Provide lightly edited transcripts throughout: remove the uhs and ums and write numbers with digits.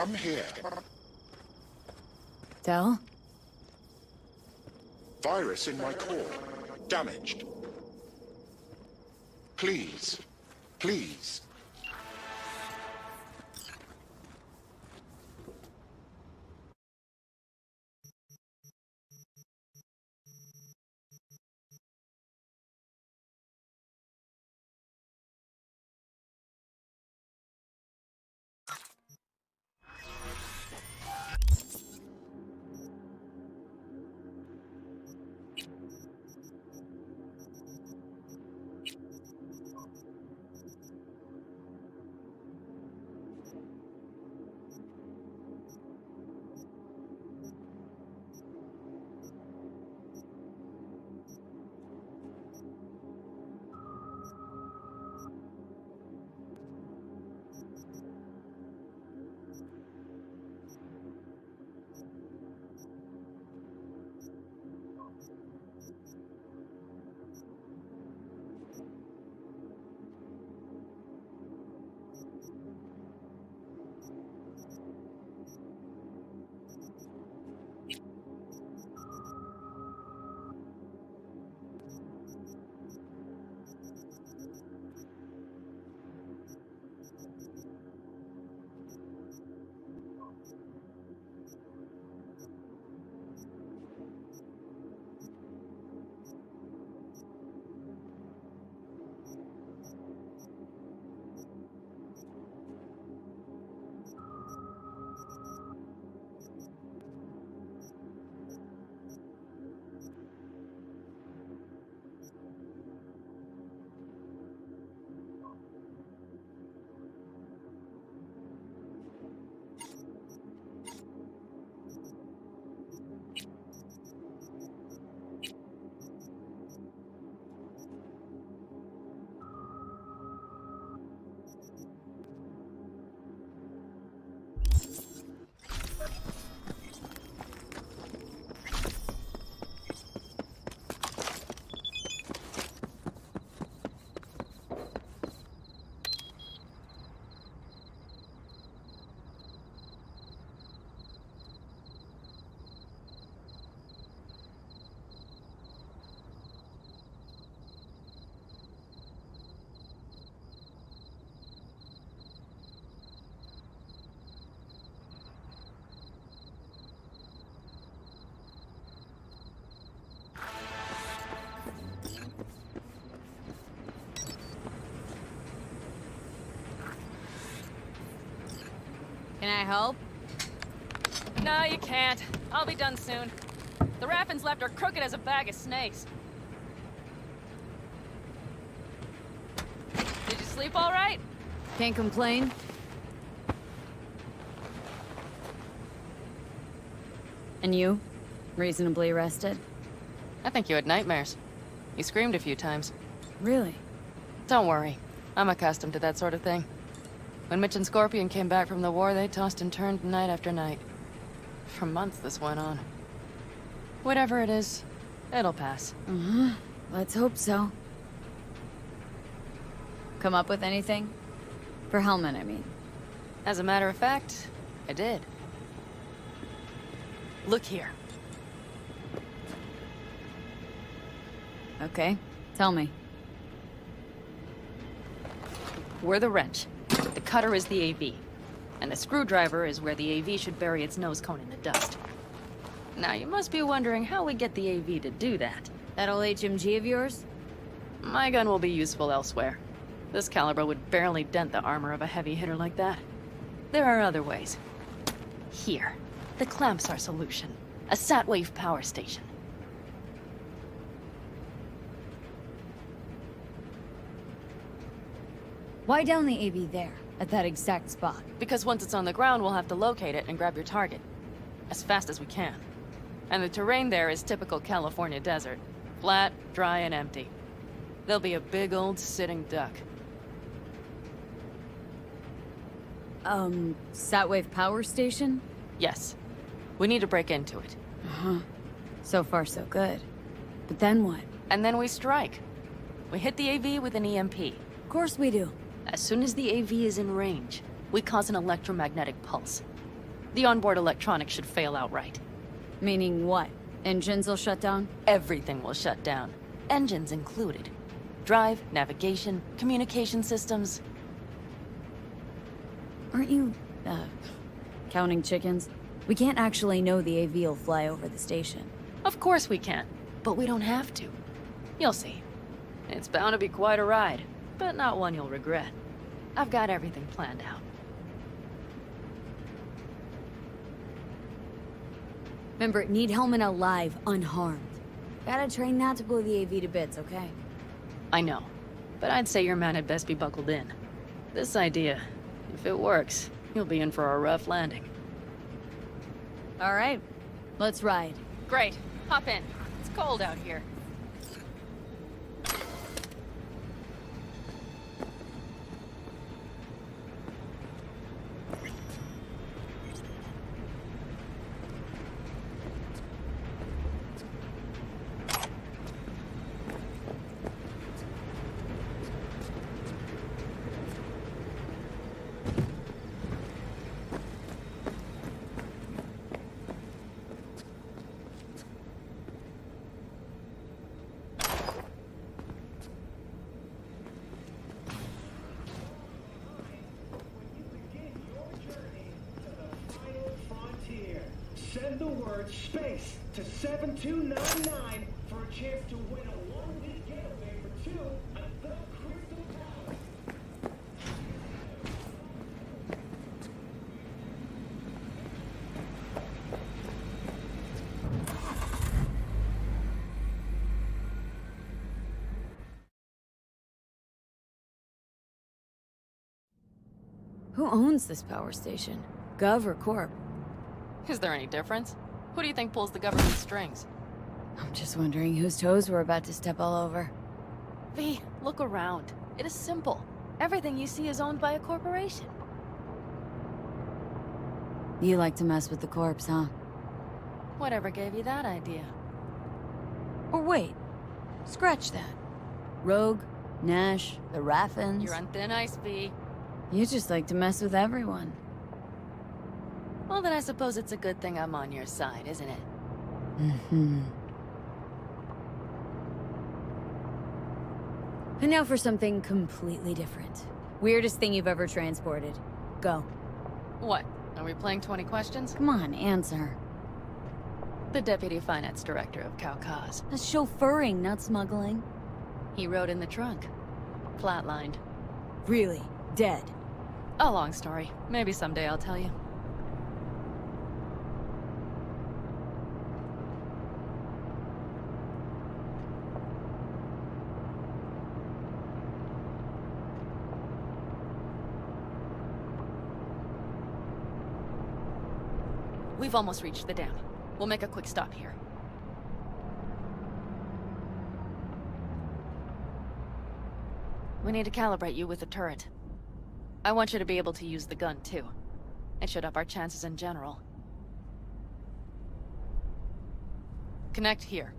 Come here. Del? Virus in my core. Damaged. Please. Please. I help? No, you can't. I'll be done soon. The Raffins left are crooked as a bag of snakes. Did you sleep all right? Can't complain. And you? Reasonably rested? I think you had nightmares. You screamed a few times. Really? Don't worry. I'm accustomed to that sort of thing. When Mitch and Scorpion came back from the war, they tossed and turned night after night. For months this went on. Whatever it is, it'll pass. Let's hope so. Come up with anything? For Hellman, I mean. As a matter of fact, I did. Look here. Okay, tell me. We're the wrench. The cutter is the AV. And the screwdriver is where the AV should bury its nose cone in the dust. Now, you must be wondering how we get the AV to do that. That old HMG of yours? My gun will be useful elsewhere. This caliber would barely dent the armor of a heavy hitter like that. There are other ways. Here. The clamp's our solution. A sat-wave power station. Why down the AV there, at that exact spot? Because once it's on the ground, we'll have to locate it and grab your target. As fast as we can. And the terrain there is typical California desert. Flat, dry, and empty. There'll be a big old sitting duck. Sat-wave power station? Yes. We need to break into it. So far, so good. But then what? And then we strike. We hit the AV with an EMP. Of course we do. As soon as the AV is in range, we cause an electromagnetic pulse. The onboard electronics should fail outright. Meaning what? Engines will shut down? Everything will shut down. Engines included. Drive, navigation, communication systems. Aren't you, counting chickens? We can't actually know the AV will fly over the station. Of course we can, but we don't have to. You'll see. It's bound to be quite a ride, but not one you'll regret. I've got everything planned out. Remember, need Hellman alive, unharmed. Gotta train not to blow the AV to bits, okay? I know, but I'd say your man had best be buckled in. This idea, if it works, you'll be in for a rough landing. All right, let's ride. Great. Hop in. It's cold out here. Send the word SPACE to 7299 for a chance to win a one-week getaway for two at the Crystal Palace. Who owns this power station? Gov or Corp? Is there any difference? Who do you think pulls the government strings? I'm just wondering whose toes we're about to step all over. V, look around. It is simple. Everything you see is owned by a corporation. You like to mess with the corpse, huh? Whatever gave you that idea? Or wait, scratch that. Rogue, Nash, the Raffins. You're on thin ice, V. You just like to mess with everyone. Well, then I suppose it's a good thing I'm on your side, isn't it? And now for something completely different. Weirdest thing you've ever transported. Go. What? Are we playing 20 questions? Come on, answer. The Deputy Finance Director of Caucase. That's chauffeuring, not smuggling. He rode in the trunk. Flatlined. Really? Dead? A long story. Maybe someday I'll tell you. We've almost reached the dam. We'll make a quick stop here. We need to calibrate you with the turret. I want you to be able to use the gun, too. It should up our chances in general. Connect here.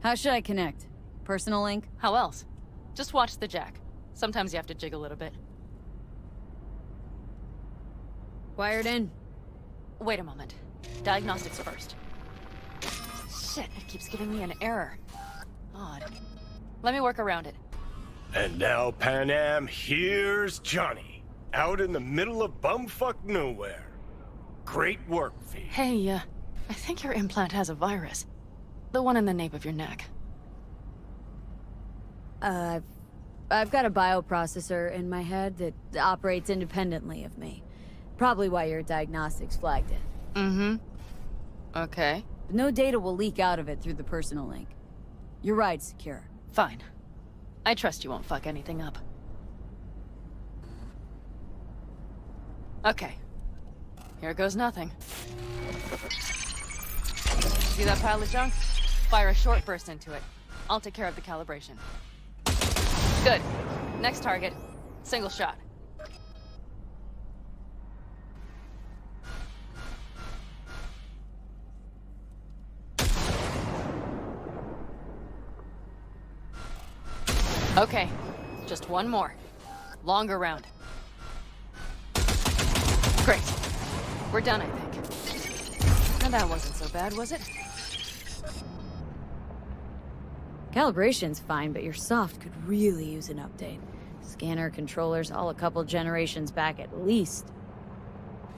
How should I connect? Personal link? How else? Just watch the jack. Sometimes you have to jig a little bit. Wired in. Wait a moment. Diagnostics first. Shit, it keeps giving me an error. Odd. Let me work around it. And now, Pan Am, here's Johnny. Out in the middle of bumfuck nowhere. Great work, V. Hey, I think your implant has a virus. The one in the nape of your neck. I've got a bioprocessor in my head that operates independently of me. Probably why your diagnostics flagged it. Mm-hmm. Okay. But no data will leak out of it through the personal link. Your ride's secure. Fine. I trust you won't fuck anything up. Okay. Here goes nothing. See that pile of junk? Fire a short burst into it. I'll take care of the calibration. Good. Next target. Single shot. Okay. Just one more. Longer round. Great. We're done, I think. Now that wasn't so bad, was it? Calibration's fine, but your soft could really use an update. Scanner controllers all a couple generations back at least.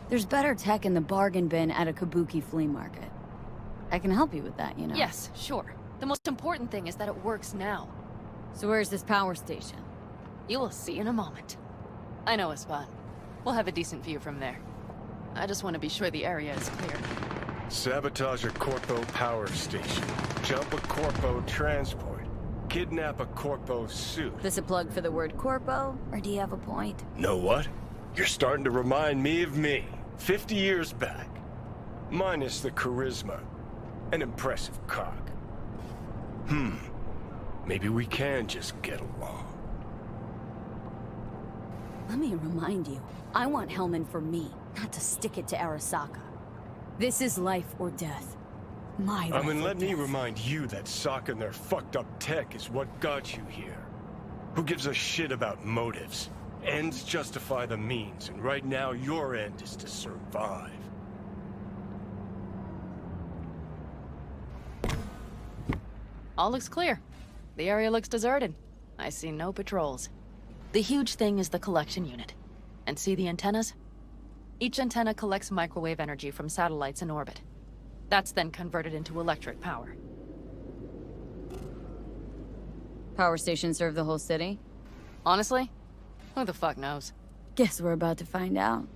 There's better tech in the bargain bin at a Kabuki flea market. I can help you with that, you know. Yes, sure. The most important thing is that it works now. So where's this power station? You will see in a moment. I know a spot. We'll have a decent view from there. I just want to be sure the area is clear. Sabotage a Corpo power station. Jump a Corpo transport. Kidnap a Corpo suit. This a plug for the word corpo, or do you have a point? Know what? You're starting to remind me of me. 50 years back. Minus the charisma. An impressive cock. Maybe we can just get along. Let me remind you, I want Hellman for me, not to stick it to Arasaka. This is life or death. My life or Let me death. remind you that Sokka and their fucked up tech is what got you here. Who gives a shit about motives? Ends justify the means, and right now your end is to survive. All looks clear. The area looks deserted. I see no patrols. The huge thing is the collection unit. And see the antennas? Each antenna collects microwave energy from satellites in orbit. That's then converted into electric power. Power station serve the whole city? Honestly, who the fuck knows? Guess we're about to find out.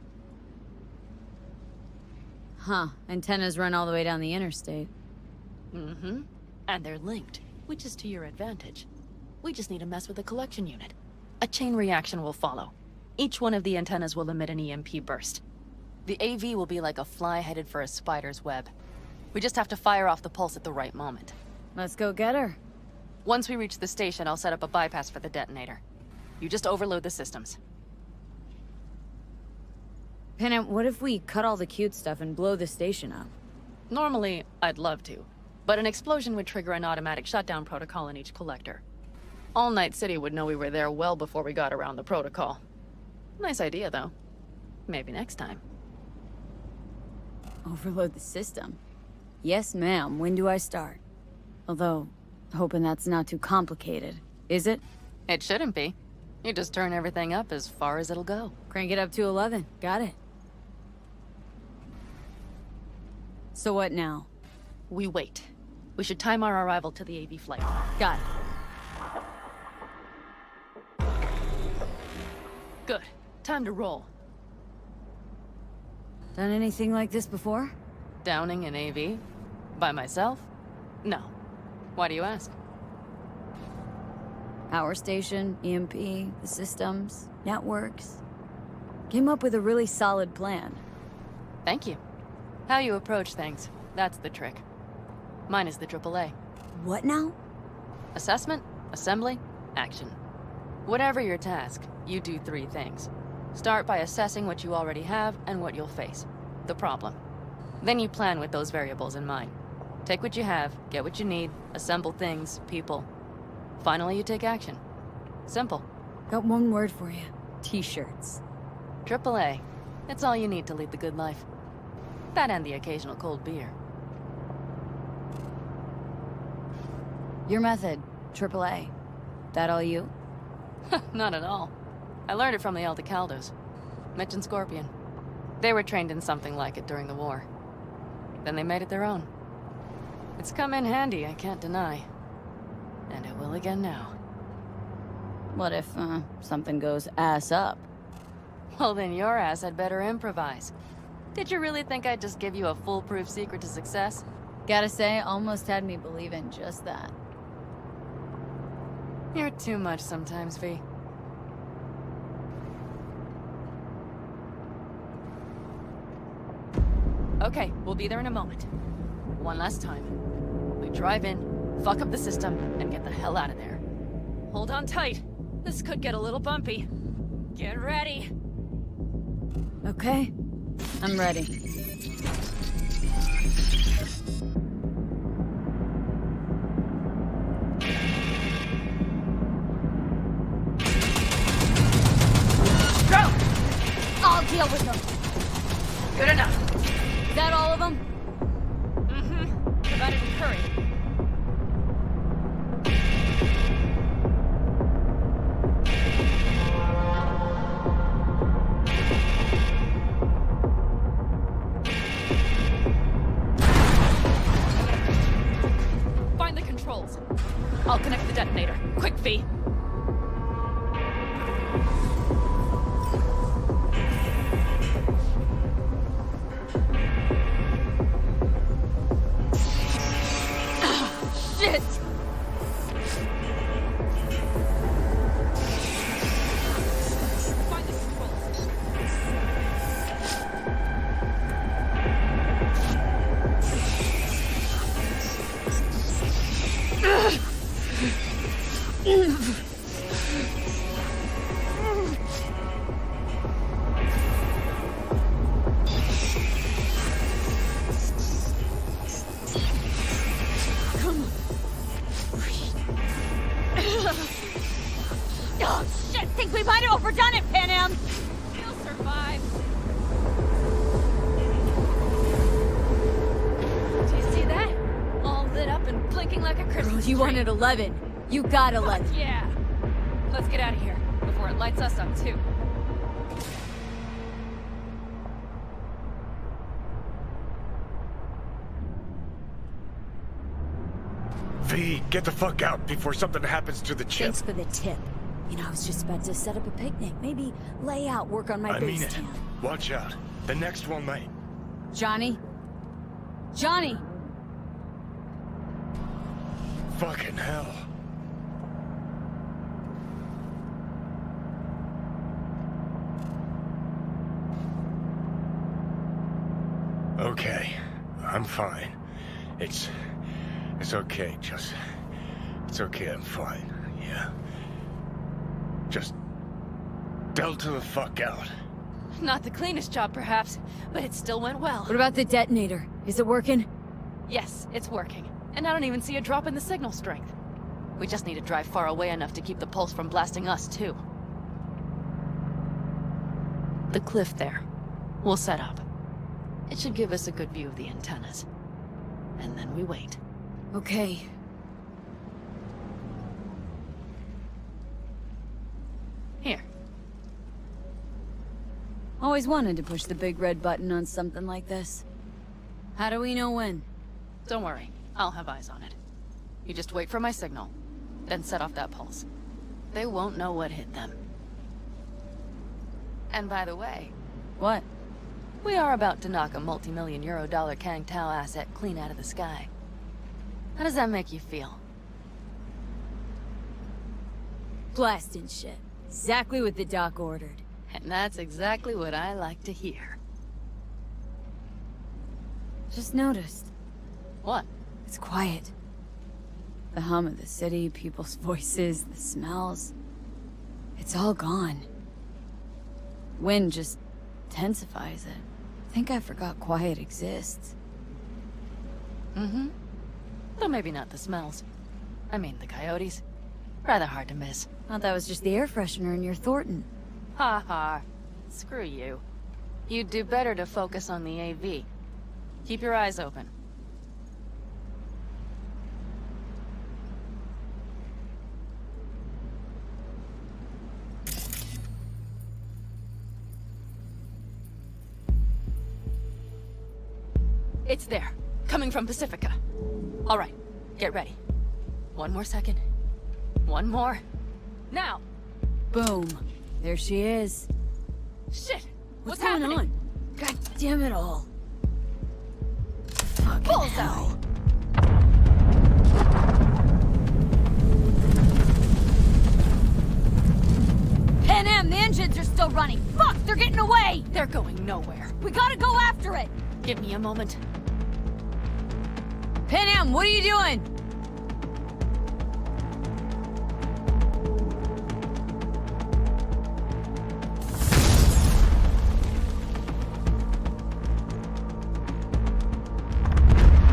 Huh, antennas run all the way down the interstate. Mm-hmm. And they're linked, which is to your advantage. We just need to mess with the collection unit. A chain reaction will follow. Each one of the antennas will emit an EMP burst. The AV will be like a fly headed for a spider's web. We just have to fire off the pulse at the right moment. Let's go get her. Once we reach the station, I'll set up a bypass for the detonator. You just overload the systems. Panam, what if we cut all the cute stuff and blow the station up? Normally, I'd love to, but an explosion would trigger an automatic shutdown protocol in each collector. All Night City would know we were there well before we got around the protocol. Nice idea, though. Maybe next time. Overload the system? Yes, ma'am. When do I start? Although, hoping that's not too complicated. Is it? It shouldn't be. You just turn everything up as far as it'll go. Crank it up to 11. Got it. So what now? We wait. We should time our arrival to the AV flight. Got it. Good. Time to roll. Done anything like this before? Downing an AV? By myself? No. Why do you ask? Power station, EMP, the systems, networks. Came up with a really solid plan. Thank you. How you approach things, that's the trick. Mine is the AAA. What now? Assessment, assembly, action. Whatever your task, you do 3 things. Start by assessing what you already have and what you'll face. The problem. Then you plan with those variables in mind. Take what you have, get what you need, assemble things, people. Finally, you take action. Simple. Got one word for you. T-shirts. AAA. It's all you need to lead the good life. That and the occasional cold beer. Your method, AAA. That all you? Not at all. I learned it from the Aldecaldos. Mitch and Scorpion. They were trained in something like it during the war. Then they made it their own. It's come in handy, I can't deny. And it will again now. What if, something goes ass up? Well, then your ass had better improvise. Did you really think I'd just give you a foolproof secret to success? Gotta say, almost had me believe in just that. You're too much sometimes, V. Okay, we'll be there in a moment. One last time. We drive in, fuck up the system, and get the hell out of there. Hold on tight. This could get a little bumpy. Get ready. Okay. I'm ready. Go! I'll deal with them. Good enough. Is that all of them? Mm-hmm. Provided we hurry. Find the controls. I'll connect the detonator. Quick, V. Shit! Find the controls. Oh, shit! Think we might have overdone it, Pan Am! You'll survive. Do you see that? All lit up and blinking like a Christmas Girl, you tree. wanted 11. You got 11. Yeah. Let's get out of here before it lights us up too. V, get the fuck out before something happens to the chip. Thanks for the tip. You know, I was just about to set up a picnic. Maybe lay out, work on my I mean base it. camp. Watch out. The next one might. Johnny? Johnny! Fucking hell. Okay, I'm fine. It's okay, just... It's okay, I'm fine, yeah. Just... Delta the fuck out. Not the cleanest job, perhaps, but it still went well. What about the detonator? Is it working? Yes, it's working. And I don't even see a drop in the signal strength. We just need to drive far away enough to keep the pulse from blasting us, too. The cliff there. We'll set up. It should give us a good view of the antennas. And then we wait. Okay. Here. Always wanted to push the big red button on something like this. How do we know when? Don't worry. I'll have eyes on it. You just wait for my signal. Then set off that pulse. They won't know what hit them. And by the way, What? we are about to knock a multi-million euro dollar Kang Tao asset clean out of the sky. How does that make you feel? Blasting shit. Exactly what the doc ordered. And that's exactly what I like to hear. Just noticed. What? It's quiet. The hum of the city, people's voices, the smells. It's all gone. Wind just intensifies it. I think I forgot quiet exists. Mm-hmm. Though maybe not the smells. I mean, the coyotes. Rather hard to miss. Thought that was just the air freshener in your Thornton. Ha ha. Screw you. You'd do better to focus on the AV. Keep your eyes open. It's there. Coming from Pacifica. All right. Get ready. One more second. One more. Now! Boom. There she is. Shit! What's What's going happening? on? God damn it all. Fucking Bullseye. hell. Pan Am, the engines are still running. Fuck, they're getting away. They're going nowhere. We gotta go after it. Give me a moment. Pan Am, what are you doing?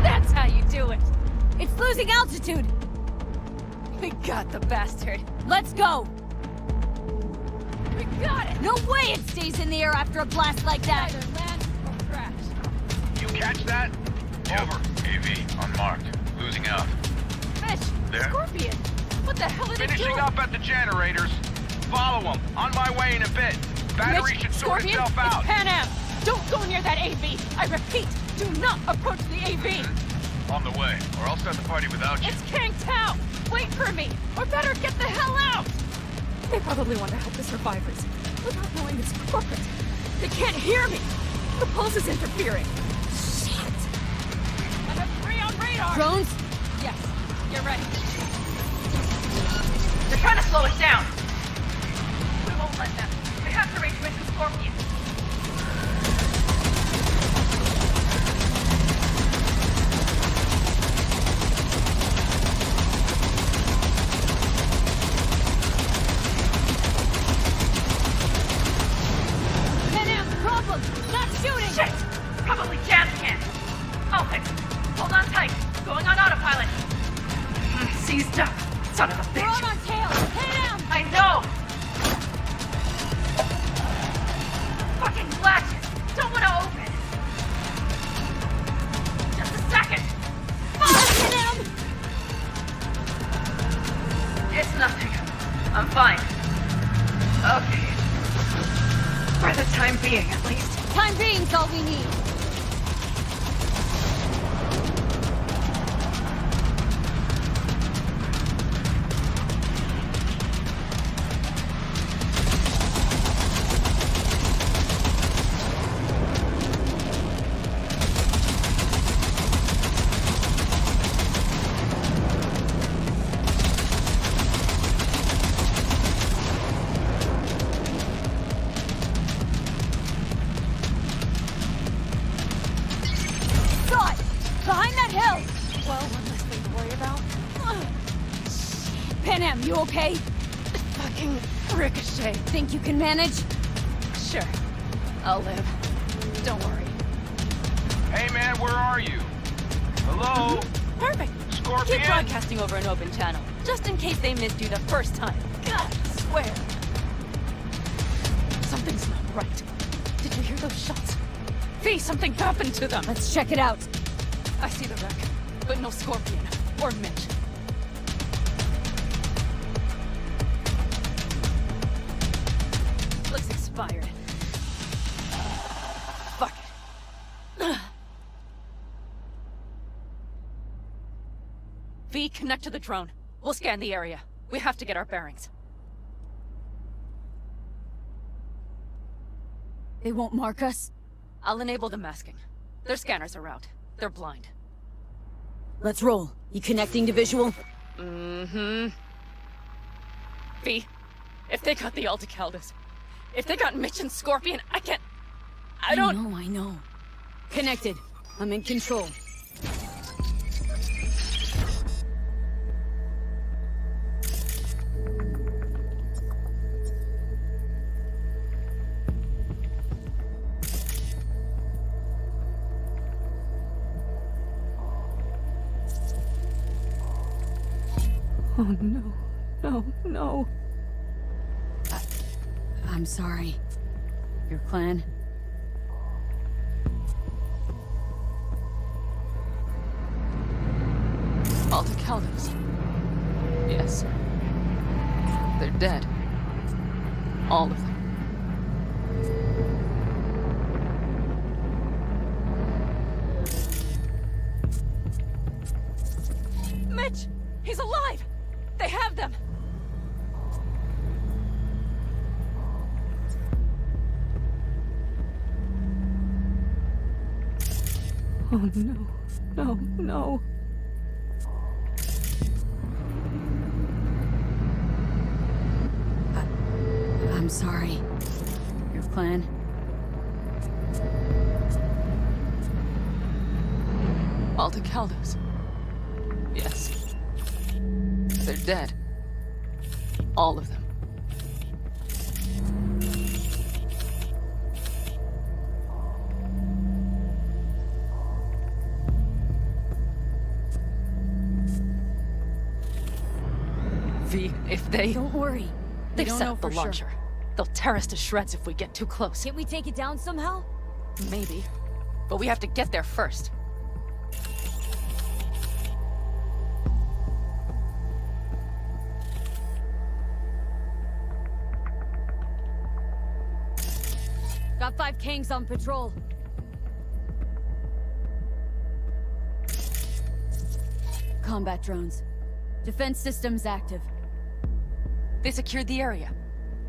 That's how you do it! It's losing altitude. We got the bastard. Let's go. We got it! No way it stays in the air after a blast like that. Either land or crash. You catch that? Over. AV, unmarked. Losing out. Fish! There? Scorpion! What the hell are they Finishing doing? up at the generators. Follow them. On my way in a bit. Battery Mitch, should sort Scorpion, itself out. It's Pan Am! Don't go near that AV! I repeat, do not approach the AV! On the way, or I'll start the party without you. It's Kang Tao! Wait for me! Or better get the hell out! They probably want to help the survivors, without knowing it's corporate. They can't hear me! The pulse is interfering. Shit! I'm at 3 on radar! Drones? Yes, get ready. They're trying to slow us down. We won't let them. We have to reach Mission Scorpion. Pan Am, problem. Not shooting. Shit! Probably jam can. I'll fix it. Hold on tight. Going on autopilot. Seized up. Son of a We're bitch. on our tail. Pan Am. I know! Fucking latches! Don't want to open! Just a second! Fuck, Pan Am. It's nothing. I'm fine. Okay. For the time being, at least. Time being's all we need. God! Behind that hill! Well, one less thing to worry about. Pan Am, you okay? Fucking ricochet. Think you can manage? Sure. I'll live. Don't worry. Hey man, where are you? Hello? Perfect. Scorpion? Keep broadcasting over an open channel, just in case they missed you the first time. God, I swear. Something's not right. Did you hear those shots? V, something happened to them. Let's check it out. I see the wreck, but no Scorpion or Mitch. Looks expired. Fuck it. V, connect to the drone. We'll scan the area. We have to get our bearings. They won't mark us? I'll enable the masking. Their scanners are out. They're blind. Let's roll. You connecting to visual? Mm-hmm. V, if they got the Alticaldus, If they got Mitch and Scorpion, I can't... I don't... I know. Connected. I'm in control. Oh, no. No, no. I'm sorry. Your clan? All the Calvins. Yes. They're dead. All of them. Mitch! He's alive! They have them! Oh no. No, no. I'm sorry. Your clan? All the Caldos. Yes. They're dead. All of them. V, if they... Don't worry. They've don't set know up the for launcher. sure. They'll tear us to shreds if we get too close. Can't we take it down somehow? Maybe. But we have to get there first. Got 5 Kangs on patrol. Combat drones. Defense systems active. They secured the area.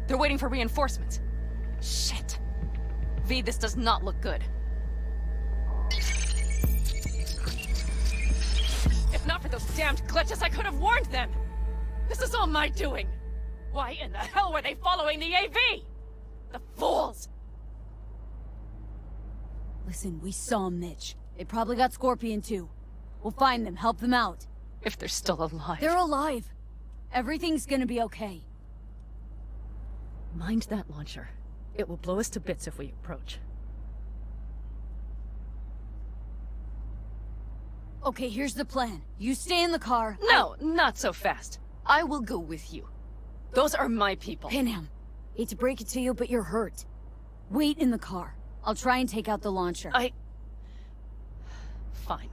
They're waiting for reinforcements. Shit. V, this does not look good. If not for those damned glitches, I could have warned them! This is all my doing! Why in the hell were they following the AV? The fools! Listen, we saw Mitch. They probably got Scorpion too. We'll find them, help them out. If they're still alive. They're alive. Everything's gonna be okay. Mind that launcher. It will blow us to bits if we approach. Okay, here's the plan. You stay in the car. No, not so fast. I will go with you. Those are my people. Pinham, hate to break it to you, but you're hurt. Wait in the car. I'll try and take out the launcher. Fine.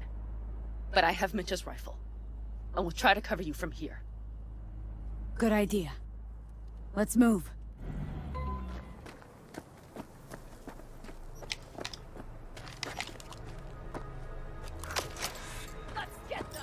But I have Mitch's rifle. And we'll try to cover you from here. Good idea. Let's move. Let's get them!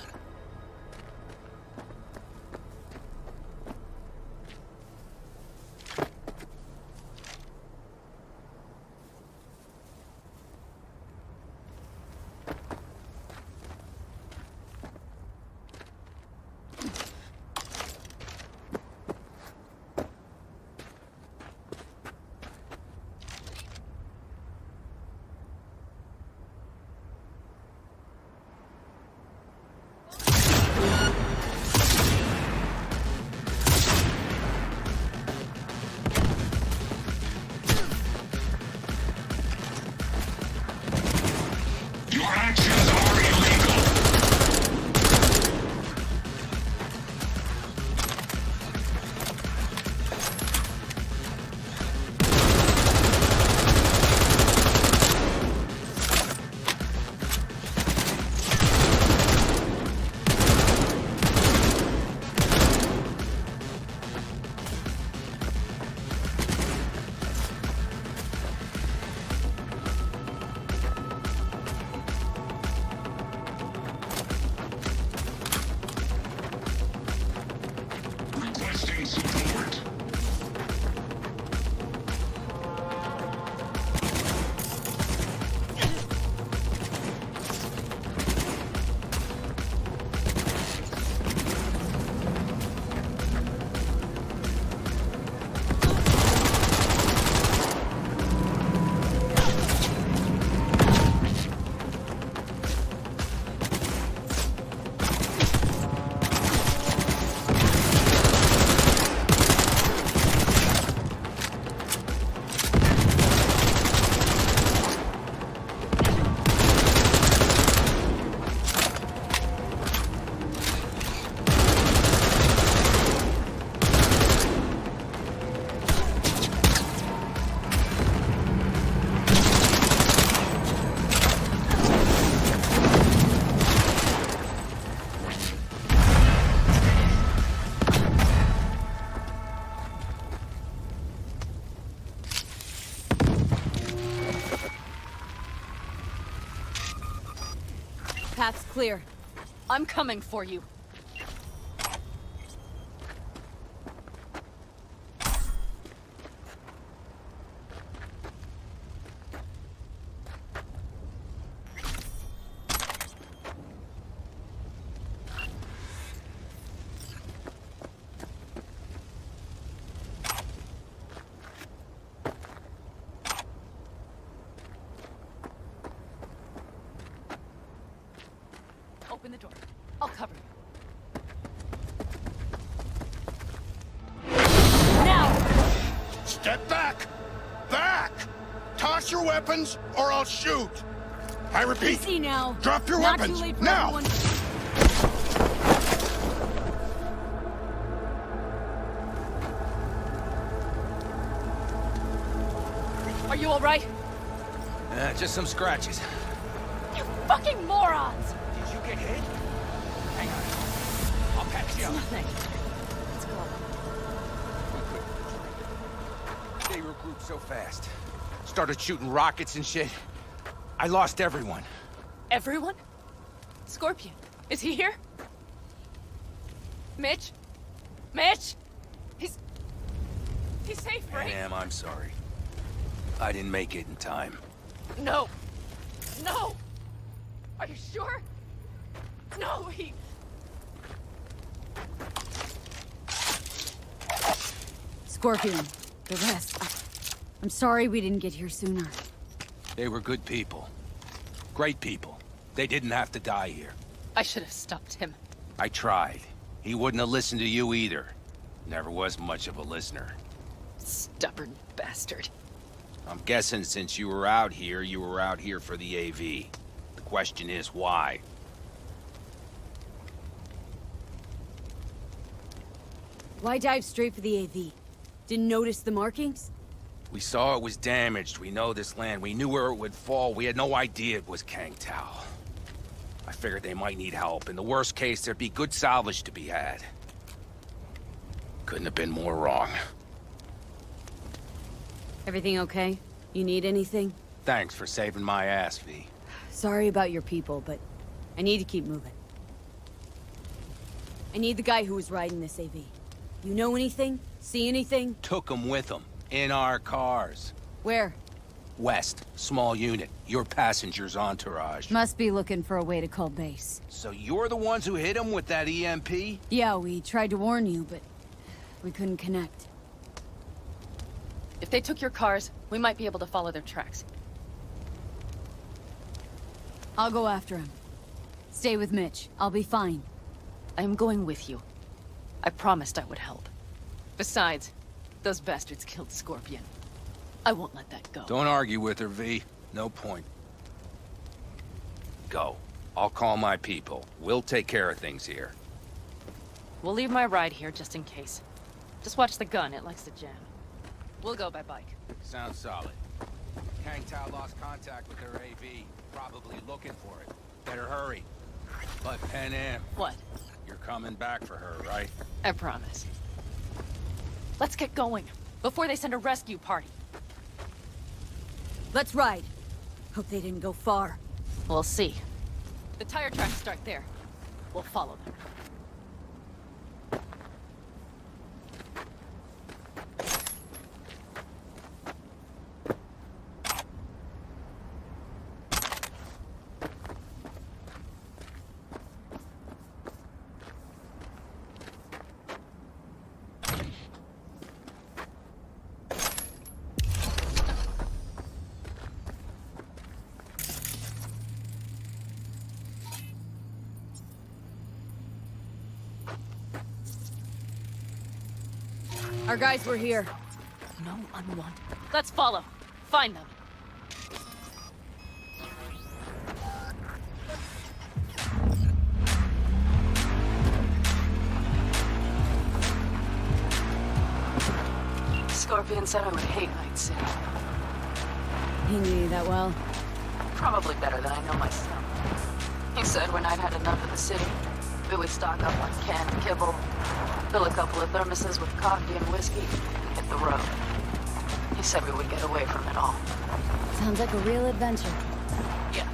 Clear. I'm coming for you. Open the door. I'll cover you. Now! Step back! Back! Toss your weapons, or I'll shoot! I repeat, Easy now. drop your Not weapons, too late for now! everyone. Are you alright? Just some scratches. You fucking morons! Did you get hit? Hang on. I'll patch you up. Nothing. Let's go. They regrouped so fast. Started shooting rockets and shit. I lost everyone. Everyone? Scorpion, is he here? Mitch? Mitch? He's safe, right? Ma'am, I'm sorry. I didn't make it in time. No. No! Are you sure? No, he... Scorpion. The rest. I'm sorry we didn't get here sooner. They were good people. Great people. They didn't have to die here. I should have stopped him. I tried. He wouldn't have listened to you either. Never was much of a listener. Stubborn bastard. I'm guessing since you were out here for the AV. The question is, why? Why dive straight for the AV? Didn't notice the markings? We saw it was damaged. We know this land. We knew where it would fall. We had no idea it was Kang Tao. I figured they might need help. In the worst case, there'd be good salvage to be had. Couldn't have been more wrong. Everything okay? You need anything? Thanks for saving my ass, V. Sorry about your people, but I need to keep moving. I need the guy who was riding this AV. You know anything? See anything? Took them with them. In our cars. Where? West. Small unit. Your passenger's entourage. Must be looking for a way to call base. So you're the ones who hit him with that EMP? Yeah, we tried to warn you, but we couldn't connect. If they took your cars, we might be able to follow their tracks. I'll go after him. Stay with Mitch. I'll be fine. I am going with you. I promised I would help. Besides, those bastards killed Scorpion. I won't let that go. Don't argue with her, V. No point. Go. I'll call my people. We'll take care of things here. We'll leave my ride here just in case. Just watch the gun, it likes to jam. We'll go by bike. Sounds solid. Kang Tao lost contact with her AV. Probably looking for it. Better hurry. But Panam, What? you're coming back for her, right? I promise. Let's get going, before they send a rescue party. Let's ride. Hope they didn't go far. We'll see. The tire tracks start there. We'll follow them. Our guys were here. No unwanted. Let's follow. Find them. Scorpion said I would hate Night City. He knew you that well. Probably better than I know myself. He said when I'd had enough of the city, we would stock up on canned kibble, fill a couple of thermoses with coffee and whiskey, and hit the road. He said we would get away from it all. Sounds like a real adventure. Yeah.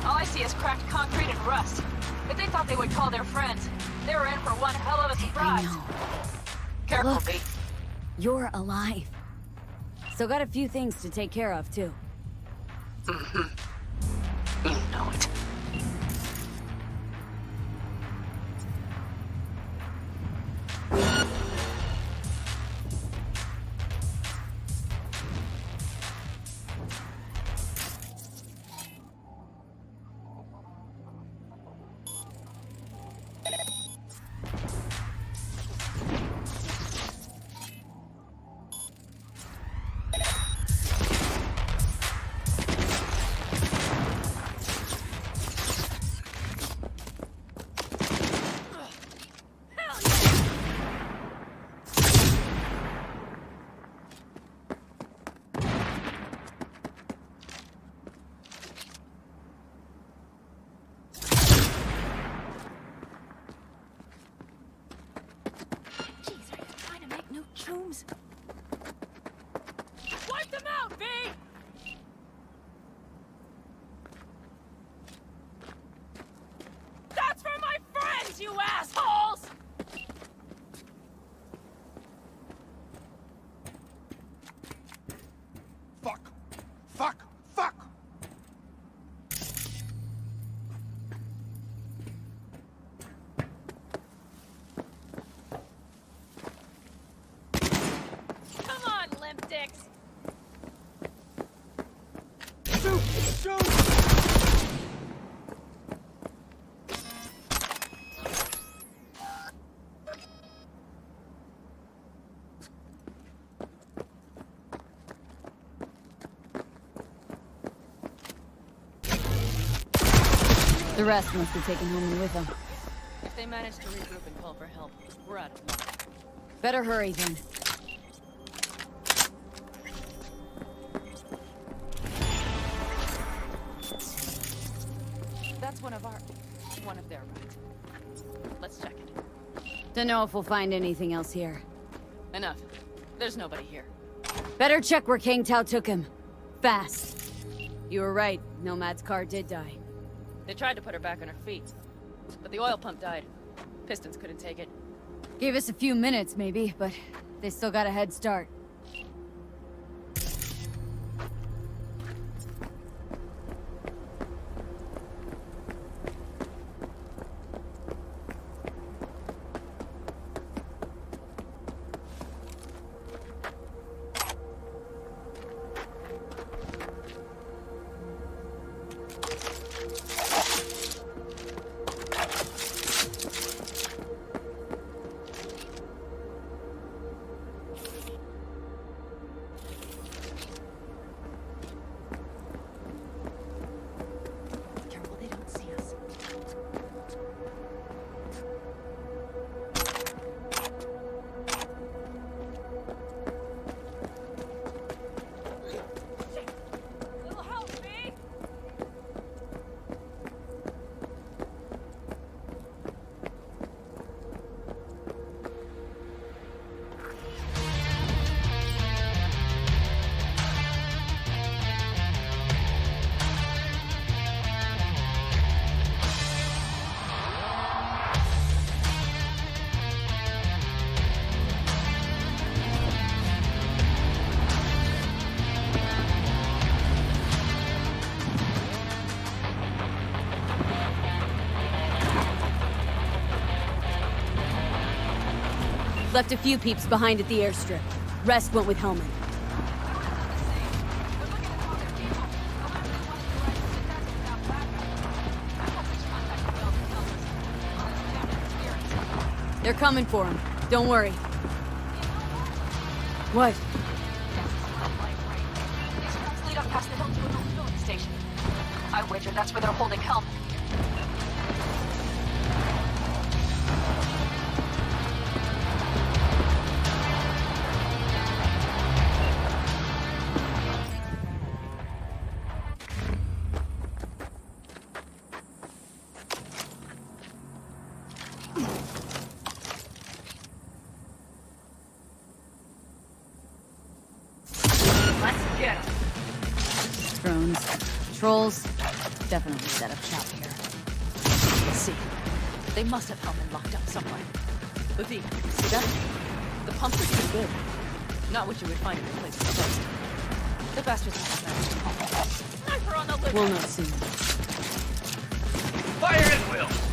All I see is cracked concrete and rust. If they thought they would call their friends, they were in for one hell of a surprise. I know. Careful, Look. B. You're alive. So got a few things to take care of, too. You know it. Wipe them out, V! That's for my friends, you assholes! Fuck! Fuck! Fuck! Come on, limp dicks! Shoot! Shoot! The rest must have taken Holman with them. If they manage to regroup and call for help, we're out of luck. Better hurry, then. That's one of their rights. Let's check it. Don't know if we'll find anything else here. Enough. There's nobody here. Better check where Kang Tao took him. Fast. You were right. Nomad's car did die. They tried to put her back on her feet, but the oil pump died. Pistons couldn't take it. Gave us a few minutes, maybe, but they still got a head start. Careful they don't see us. Little help, me! Left a few peeps behind at the airstrip. Rest went with Hellman. They're coming for him. Don't worry. What? These tracks lead up past the hill to an old filling station. I wager that's where they're holding Helm. Let's get 'em. Drones. Trolls. definitely set up shop here. Let's see. They must have Hellman locked up somewhere. Uzi, see that? The pumps are too big. Not what you would find in a place like this. The bastards have managed to pump. Sniper on the lid. We'll know soon. Fire at will!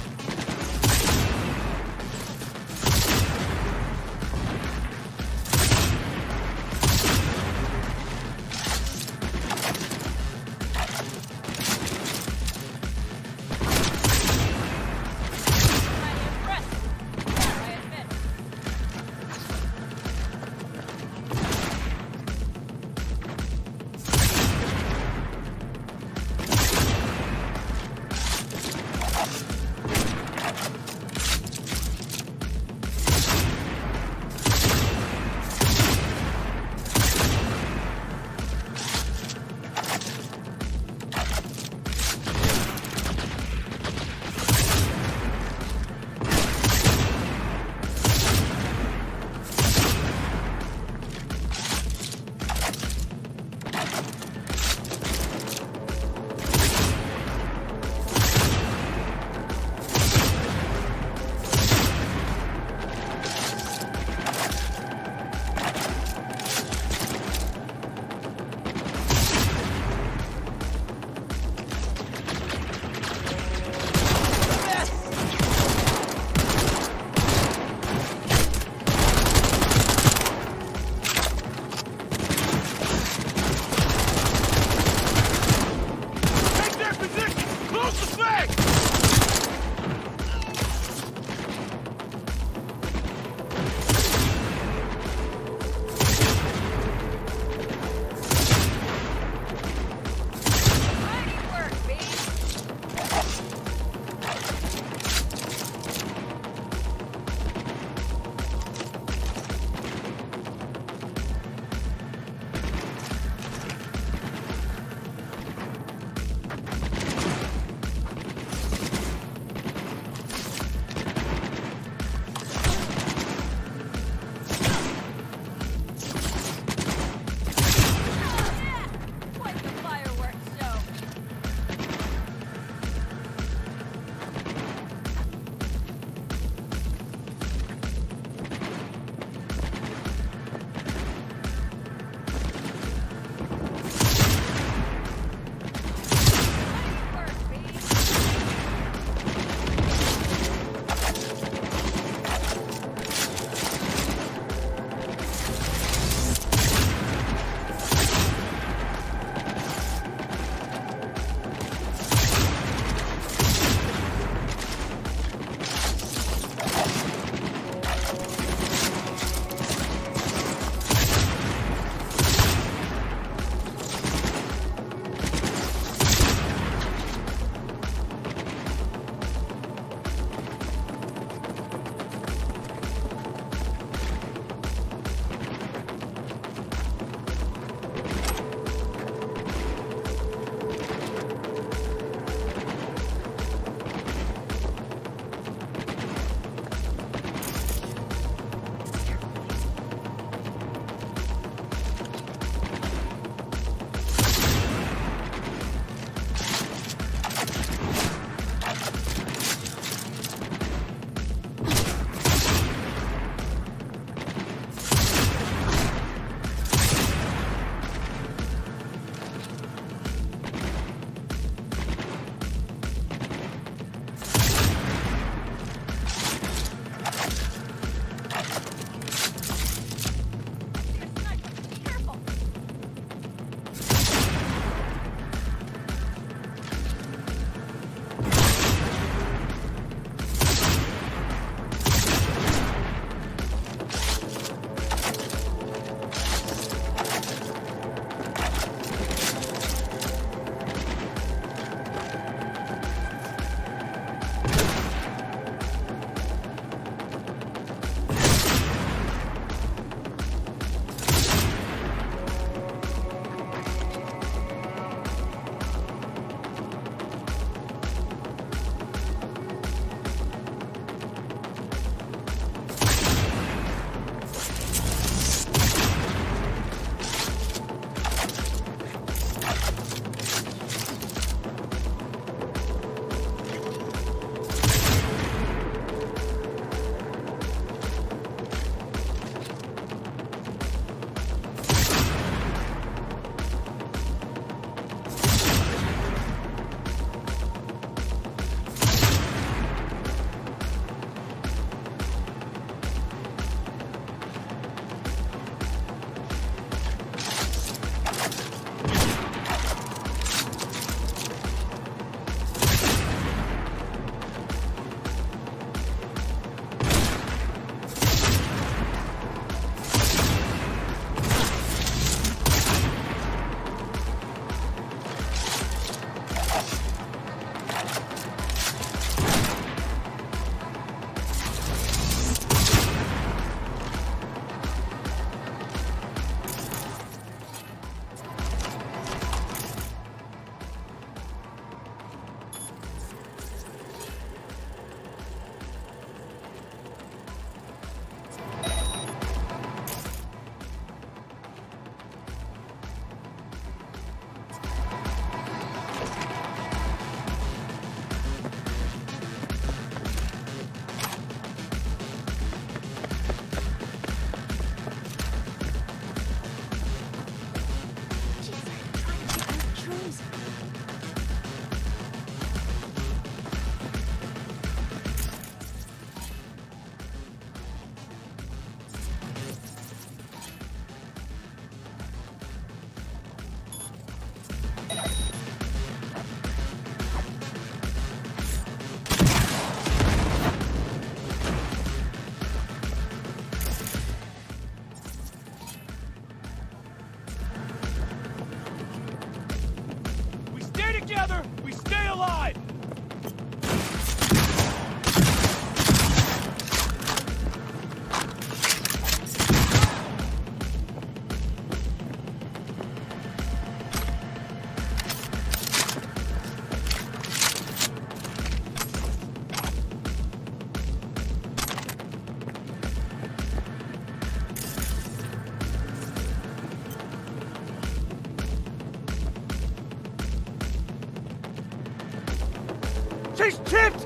He's chipped!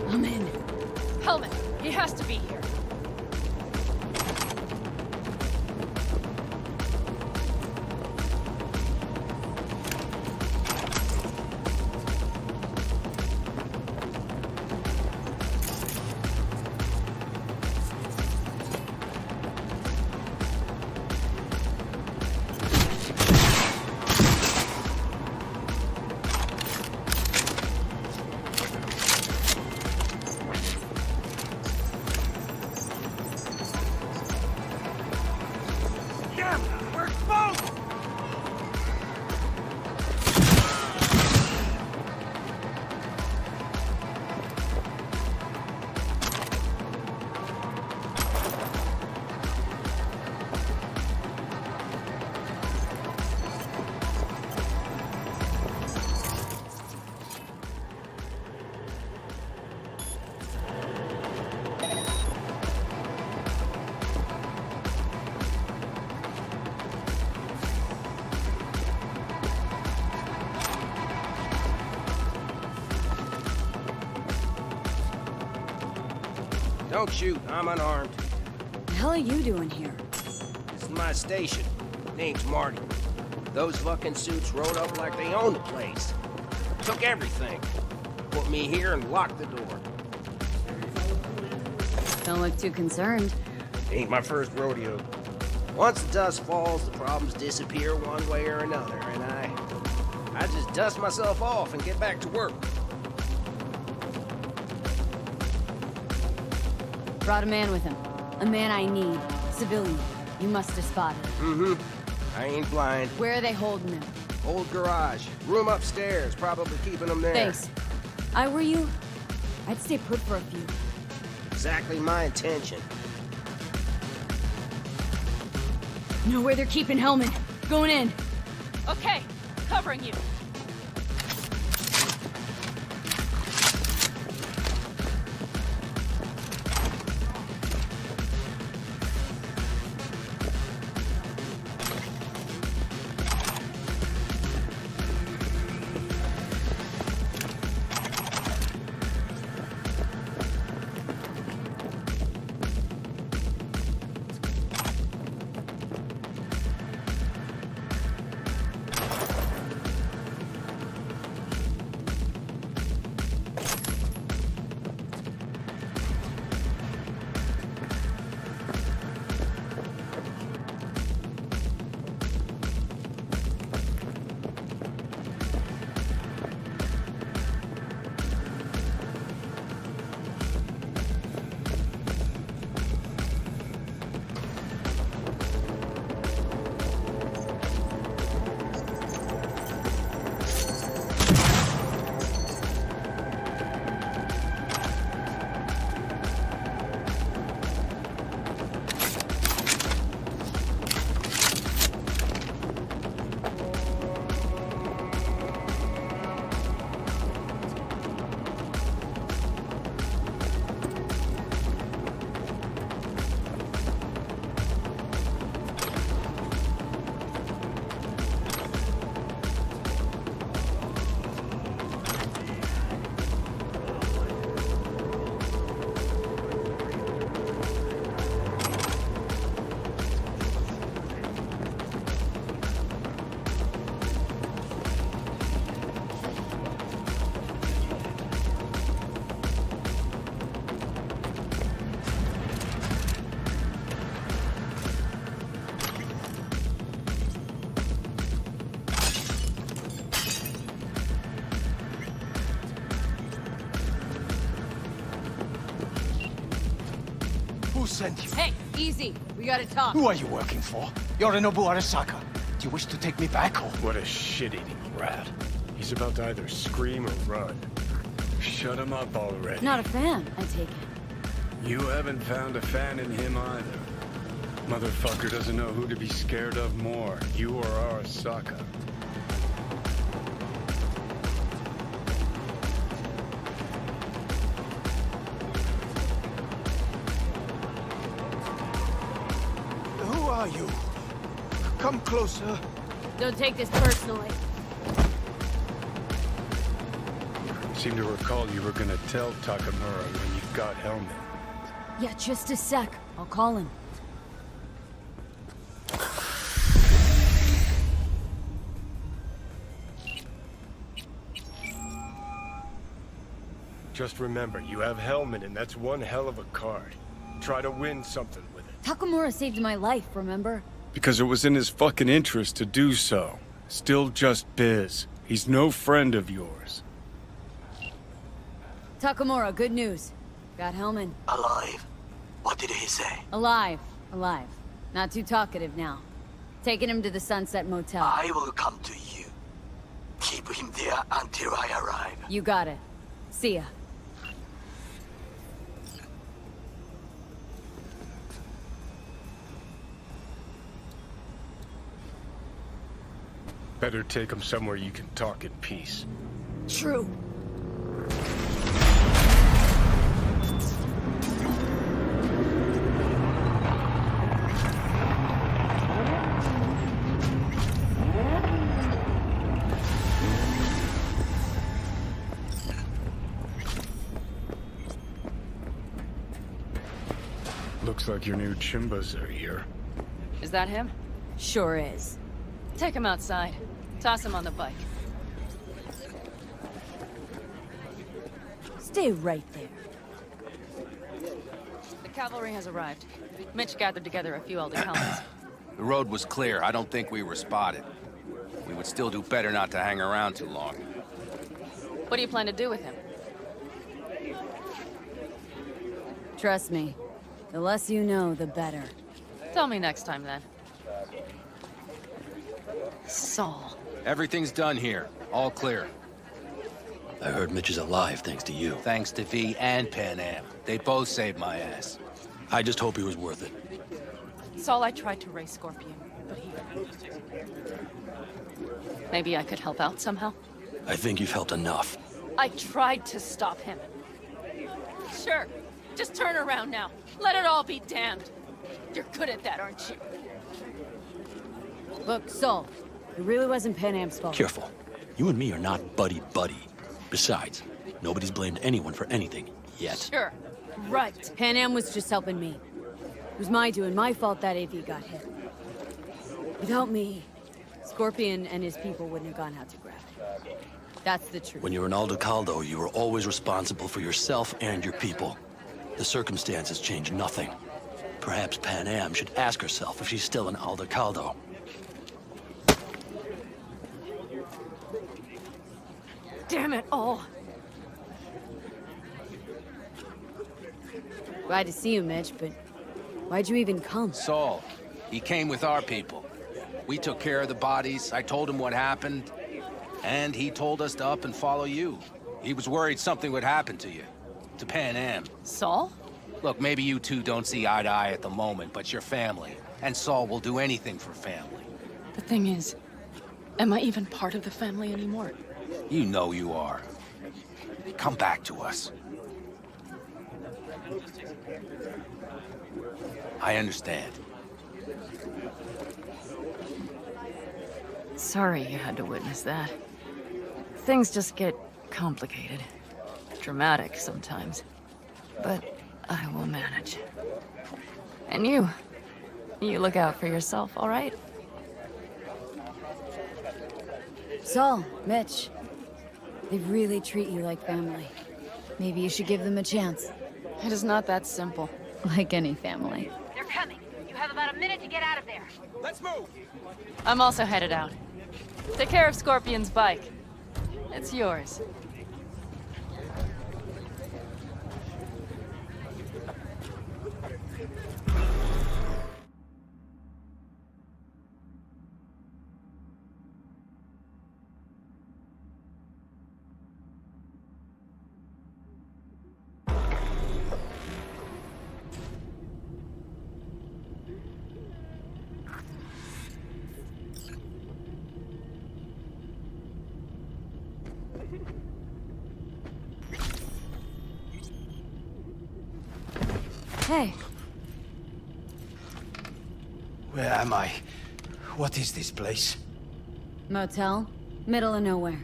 I'm in. Helmet, he has to be here. Don't shoot, I'm unarmed. The hell are you doing here? This is my station. Name's Marty. Those fucking suits rode up like they owned the place. Took everything. Put me here and locked the door. Don't look too concerned. Ain't my first rodeo. Once the dust falls, the problems disappear one way or another, and I just dust myself off and get back to work. Brought a man with him. A man I need. Civilian. You must have spotted him. I ain't blind. Where are they holding him? Old garage. Room upstairs. Probably keeping them there. Thanks. I were you, I'd stay put for a few. Exactly my intention. Know where they're keeping Hellman. Going in. Okay, covering you. Who sent you? Hey, easy. We gotta talk. Who are you working for? Yorinobu Arasaka. Do you wish to take me back or? What a shit-eating rat. He's about to either scream or run. Shut him up already. Not a fan, I take it. You haven't found a fan in him either. Motherfucker doesn't know who to be scared of more, you or Arasaka. Who are you? Come closer. Don't take this personally. Seem to recall you were gonna tell Takamura when you got Helmet. Yeah, just a sec. I'll call him. Just remember, you have Helmet and that's one hell of a card. Try to win something with it. Takamura saved my life, remember? Because it was in his fucking interest to do so. Still just biz. He's no friend of yours. Takamura, good news. Got Hellman. Alive. What did he say? Alive. Alive. Not too talkative now. Taking him to the Sunset Motel. I will come to you. Keep him there until I arrive. You got it. See ya. Better take him somewhere you can talk in peace. True. Looks like your new Chimbas are here. Is that him? Sure is. Take him outside. Toss him on the bike. Stay right there. The cavalry has arrived. Mitch gathered together a few elder helmets. The road was clear. I don't think we were spotted. We would still do better not to hang around too long. What do you plan to do with him? Trust me. The less you know, the better. Tell me next time, then. Saul. Everything's done here. All clear. I heard Mitch is alive thanks to you. Thanks to V and Pan Am. They both saved my ass. I just hope he was worth it. Saul, I tried to raise Scorpion, but he... Maybe I could help out somehow? I think you've helped enough. I tried to stop him. Sure. Just turn around now. Let it all be damned. You're good at that, aren't you? Look, Saul. It really wasn't Pan Am's fault. Careful. You and me are not buddy-buddy. Besides, nobody's blamed anyone for anything, yet. Sure. Right. Pan Am was just helping me. It was my doing, my fault that AV got hit. Without me, Scorpion and his people wouldn't have gone out to grab it. That's the truth. When you're in Aldecaldo, you are always responsible for yourself and your people. The circumstances change nothing. Perhaps Pan Am should ask herself if she's still in Aldecaldo. Damn it all. Glad to see you, Mitch, but why'd you even come? Saul, he came with our people. We took care of the bodies. I told him what happened. And he told us to up and follow you. He was worried something would happen to you. To Pan Am. Saul? Look, maybe you two don't see eye to eye at the moment, but you're family. And Saul will do anything for family. The thing is, am I even part of the family anymore? You know you are. Come back to us. I understand. Sorry you had to witness that. Things just get complicated. Dramatic sometimes. But I will manage. And you look out for yourself, all right? Saul, Mitch. They really treat you like family. Maybe you should give them a chance. It is not that simple. Like any family. They're coming. You have about a minute to get out of there. Let's move! I'm also headed out. Take care of Scorpion's bike. It's yours. Hey, Where am I? What is this place? motel, middle of nowhere.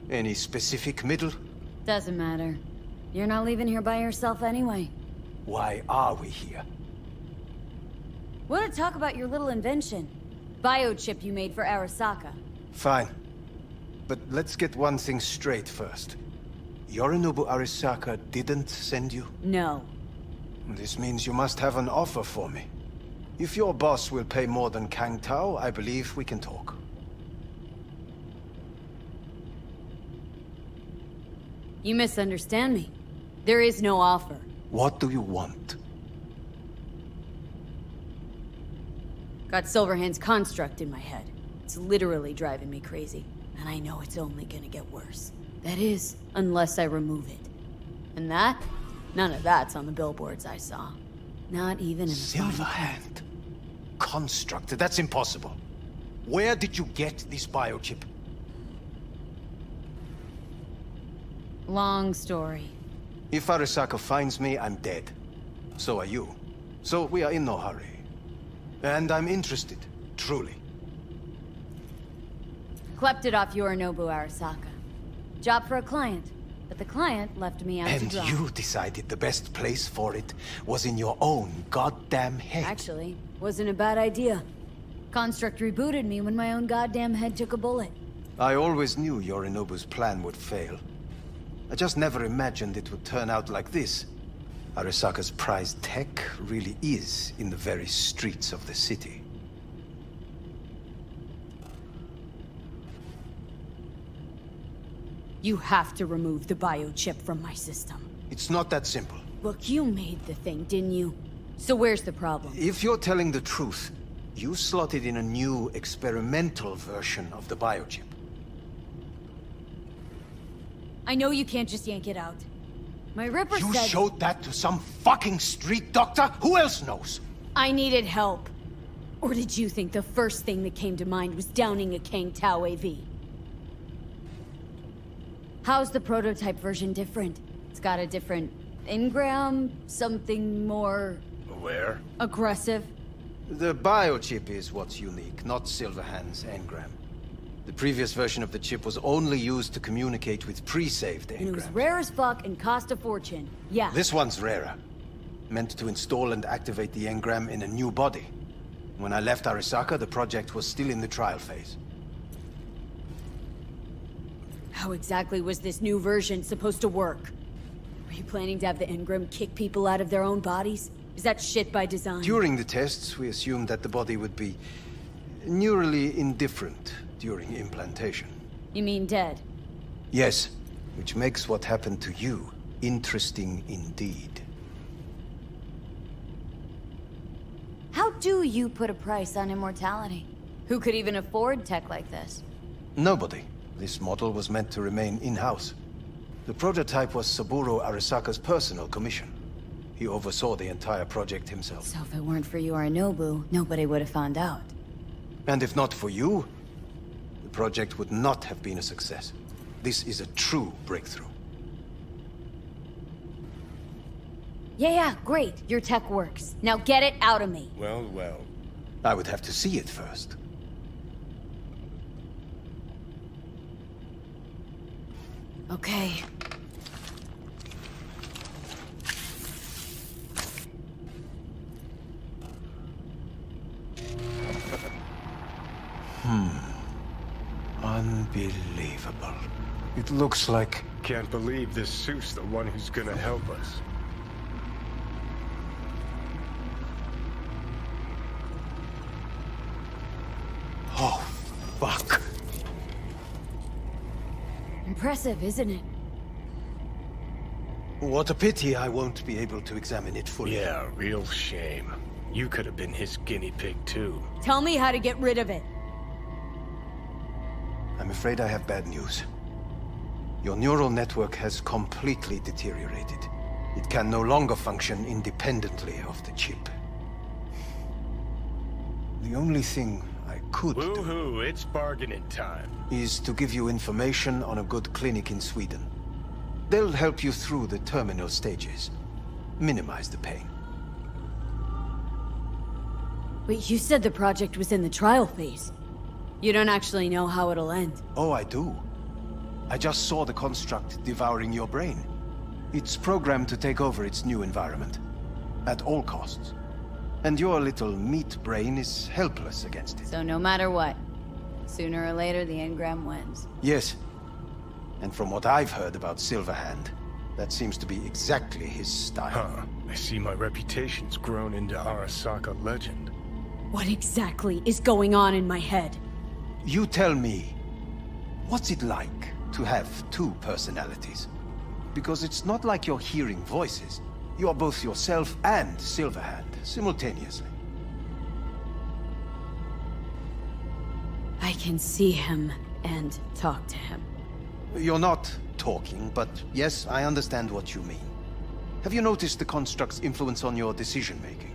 Any specific middle? Doesn't matter. You're not leaving here by yourself anyway. Why are we here? Want to talk about your little invention? Biochip you made for Arasaka. Fine. But let's get one thing straight first. Yorinobu Arasaka didn't send you? No. This means you must have an offer for me. If your boss will pay more than Kang Tao, I believe we can talk. You misunderstand me. There is no offer. What do you want? Got Silverhand's construct in my head. It's literally driving me crazy. And I know it's only gonna get worse. That is, unless I remove it. And that? None of that's on the billboards I saw. Not even in the Silverhand. Construct. That's impossible. Where did you get this biochip? Long story. If Arasaka finds me, I'm dead. So are you. So we are in no hurry. And I'm interested, truly. Klept it off Yorinobu Arasaka. Job for a client. But the client left me out to And dry. you decided the best place for it was in your own goddamn head. Actually, wasn't a bad idea. Construct rebooted me when my own goddamn head took a bullet. I always knew Yorinobu's plan would fail. I just never imagined it would turn out like this. Arasaka's prized tech really is in the very streets of the city. You have to remove the biochip from my system. It's not that simple. Look, you made the thing, didn't you? So where's the problem? If you're telling the truth, you slotted in a new experimental version of the biochip. I know you can't just yank it out. My Ripper You said... showed that to some fucking street doctor? Who else knows? I needed help. Or did you think the first thing that came to mind was downing a Kang Tao AV? How's the prototype version different? It's got a different engram, something more... Aware? aggressive? The biochip is what's unique, not Silverhand's engram. The previous version of the chip was only used to communicate with pre-saved And it was engrams. rare as fuck and cost a fortune. Yeah. This one's rarer. Meant to install and activate the engram in a new body. When I left Arasaka, the project was still in the trial phase. How exactly was this new version supposed to work? Were you planning to have the engram kick people out of their own bodies? Is that shit by design? During the tests, we assumed that the body would be neurally indifferent during implantation. You mean dead? Yes, which makes what happened to you interesting indeed. How do you put a price on immortality? Who could even afford tech like this? Nobody. This model was meant to remain in-house. The prototype was Saburo Arasaka's personal commission. He oversaw the entire project himself. So if it weren't for Yorinobu, nobody would have found out. And if not for you, the project would not have been a success. This is a true breakthrough. Yeah, great. Your tech works. Now get it out of me. Well, well. I would have to see it first. Okay. Unbelievable. It looks like... Can't believe this suit's the one who's gonna help us. Oh, fuck. Impressive, isn't it? What a pity I won't be able to examine it fully. Yeah, real shame. You could have been his guinea pig, too. Tell me how to get rid of it. I'm afraid I have bad news. Your neural network has completely deteriorated. It can no longer function independently of the chip. The only thing I could do Woohoo, it's bargaining time. is to give you information on a good clinic in Sweden. They'll help you through the terminal stages. Minimize the pain. Wait, you said the project was in the trial phase. You don't actually know how it'll end. Oh, I do. I just saw the construct devouring your brain. It's programmed to take over its new environment. At all costs. And your little meat brain is helpless against it. So no matter what, sooner or later the engram wins. Yes. And from what I've heard about Silverhand, that seems to be exactly his style. Huh. I see my reputation's grown into Arasaka legend. What exactly is going on in my head? You tell me, what's it like to have two personalities? Because it's not like you're hearing voices. You are both yourself and Silverhand, simultaneously. I can see him and talk to him. You're not talking, but yes, I understand what you mean. Have you noticed the construct's influence on your decision-making?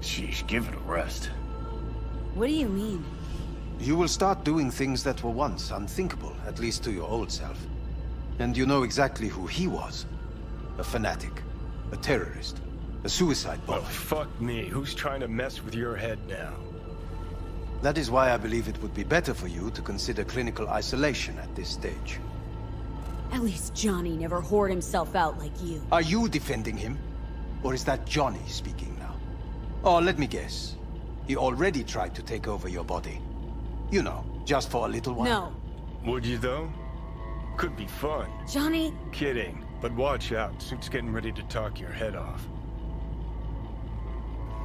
Sheesh, give it a rest. What do you mean? You will start doing things that were once unthinkable, at least to your old self. And you know exactly who he was. A fanatic. A terrorist. A suicide bomber. Well, fuck me. Who's trying to mess with your head now? That is why I believe it would be better for you to consider clinical isolation at this stage. At least Johnny never whored himself out like you. Are you defending him? Or is that Johnny speaking now? Oh, let me guess. He already tried to take over your body. You know, just for a little while. No. Would you, though? Could be fun. Johnny... Kidding. But watch out. Suit's getting ready to talk your head off.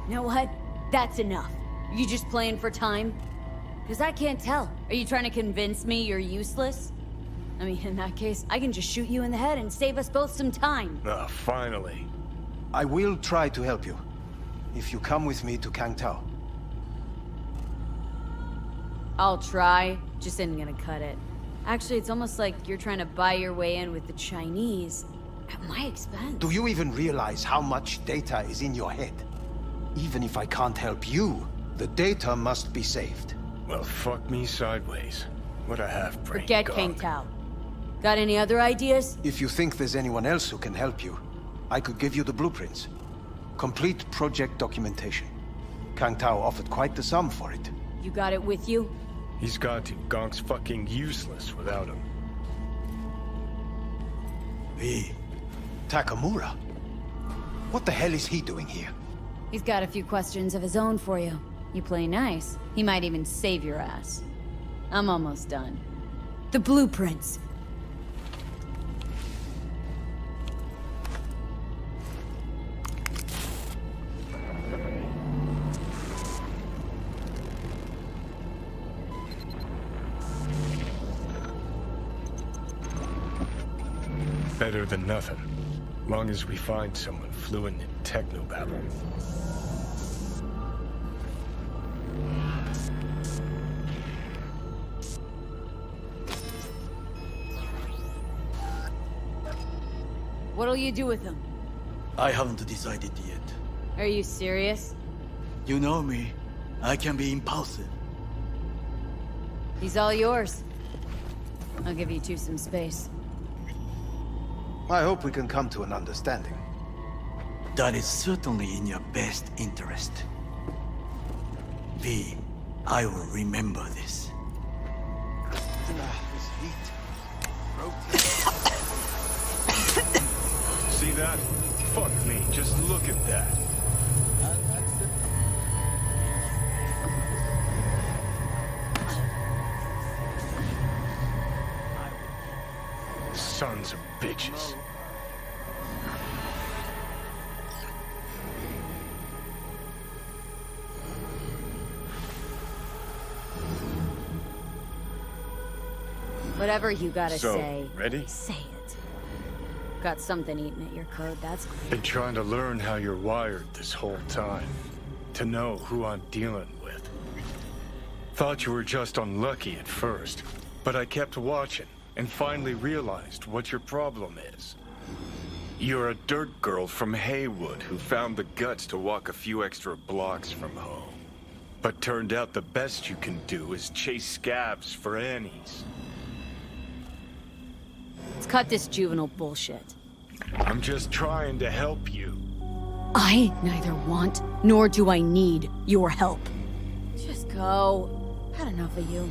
You know what? That's enough. Are you just playing for time? Because I can't tell. Are you trying to convince me you're useless? I mean, in that case, I can just shoot you in the head and save us both some time. Ah, finally. I will try to help you. If you come with me to Kangtao. I'll try. Just isn't gonna cut it. Actually, it's almost like you're trying to buy your way in with the Chinese. At my expense. Do you even realize how much data is in your head? Even if I can't help you, the data must be saved. Well, fuck me sideways. What a half-brain Forget gog. Kangtao. Got any other ideas? If you think there's anyone else who can help you, I could give you the blueprints. Complete project documentation. Kangtao offered quite the sum for it. You got it with you? He's got to. Gonk's fucking useless without him. Takamura? What the hell is he doing here? He's got a few questions of his own for you. You play nice, he might even save your ass. I'm almost done. The blueprints. Better than nothing. Long as we find someone fluent in technobabble. What'll you do with him? I haven't decided yet. Are you serious? You know me. I can be impulsive. He's all yours. I'll give you two some space. I hope we can come to an understanding. That is certainly in your best interest. V, I will remember this. This heat. See that? Fuck me, just look at that. Sons of bitches. Whatever you gotta So, say. ready? Say it. Got something eating at your code, that's great. Been trying to learn how you're wired this whole time. To know who I'm dealing with. Thought you were just unlucky at first, but I kept watching and finally realized what your problem is. You're a dirt girl from Haywood who found the guts to walk a few extra blocks from home. But turned out the best you can do is chase scabs for Annies. Let's cut this juvenile bullshit. I'm just trying to help you. I neither want nor do I need your help. Go. Had enough of you.